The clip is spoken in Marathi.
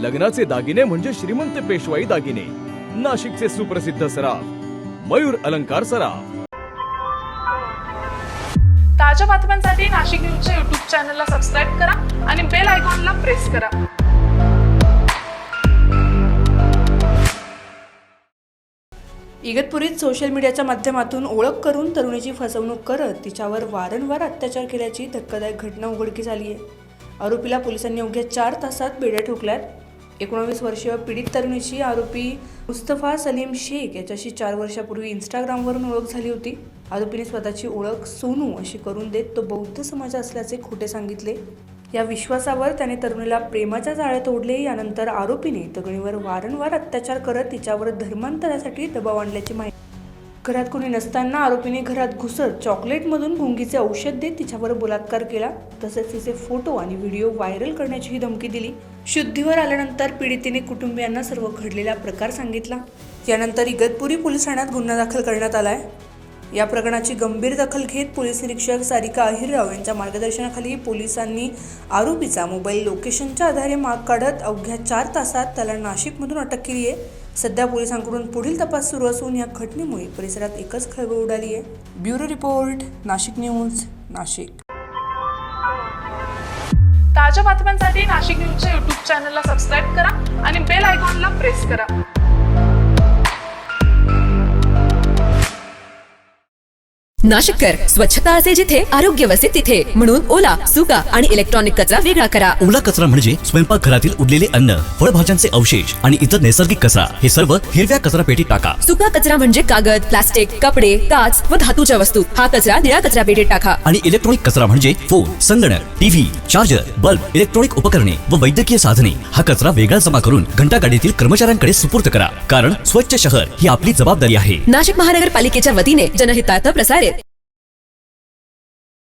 लग्नाचे दागिने म्हणजे श्रीमंत पेशवाई दागिने, नाशिकचे सुप्रसिद्ध सराफ मयूर अलंकार सराफ। ताज्या बातम्यांसाठी नाशिक न्यूजच्या YouTube चॅनलला सबस्क्राईब करा आणि बेल आयकॉनला प्रेस करा। इगतपुरीत सोशल मीडियाच्या माध्यमातून ओळख करून तरुणीची फसवणूक करत तिच्यावर वारंवार अत्याचार केल्याची धक्कादायक घटना उघडकीस आली आहे। आरोपीला पोलिसांनी अवघ्या 4 तासात बेड्या ठोकल्यात। 19 वर्षीय पीडित तरुणीची आरोपी मुस्तफा सलीम शेख याच्याशी 4 वर्षापूर्वी इंस्टाग्रामवरून ओळख झाली होती। आरोपीने स्वतःची ओळख सोनू अशी करून देत तो बौद्ध समाज असल्याचे खोटे सांगितले। या विश्वासावर त्याने तरुणीला प्रेमाच्या जाळ्यात ओढले। यानंतर आरोपीने तरुणीवर वारंवार अत्याचार करत तिच्यावर धर्मांतरासाठी दबाव आणल्याची माहिती। घरात कोणी नसताना आरोपीने घरात घुसत चॉकलेटमधून गुंगीचे औषध देत तिच्यावर बलात्कार केला, तसेच तिचे फोटो आणि व्हिडिओ व्हायरल करण्याची धमकी दिली। शुद्धीवर आल्यानंतर पीडितेने कुटुंबियांना सर्व घडलेला प्रकार सांगितला। यानंतर इगतपुरी पोलीस ठाण्यात गुन्हा दाखल करण्यात आलाय। या प्रकरणाची गंभीर दखल घेत पोलीस निरीक्षक सारिका अहिरराव यांच्या मार्गदर्शनाखाली पोलिसांनी आरोपीचा मोबाईल लोकेशनच्या आधारे माग काढत अवघ्या 4 तासात त्याला नाशिकमधून अटक केली आहे। सध्या पोलिसांकडून पुढील तपास सुरू असून या घटनेमुळे परिसरात एकच खळबळ उडाली आहे। Bureau report, Nashik news, Nashik. ताज्या बातम्यांसाठी नाशिक न्यूजच्या YouTube चॅनलला सबस्क्राईब करा आणि बेल आयकॉनला प्रेस करा। नाशिककर, स्वच्छता असे जिथे आरोग्य वसे तिथे, म्हणून ओला, सुका आणि इलेक्ट्रॉनिक कचरा वेगळा करा। ओला कचरा म्हणजे स्वयंपाकघरातील उरलेले अन्न, फळभाज्यांचे अवशेष आणि इतर नैसर्गिक कचरा, हे सर्व हिरव्या कचरा पेटीत टाका। सुका कचरा म्हणजे कागद, प्लास्टिक, कपडे, काच व धातूच्या वस्तू, हा कचरा निळ्या कचरा पेटीत टाका। आणि इलेक्ट्रॉनिक कचरा म्हणजे फोन, संगणक, टीव्ही, चार्जर, बल्ब, इलेक्ट्रॉनिक उपकरणे व वैद्यकीय साधने, हा कचरा वेगळा जमा करून घंटागाडीतील कर्मचाऱ्यांकडे सुपूर्द करा, कारण स्वच्छ शहर ही आपली जबाबदारी आहे। नाशिक महानगरपालिकेच्या वतीने जनहितार्थ प्रसारित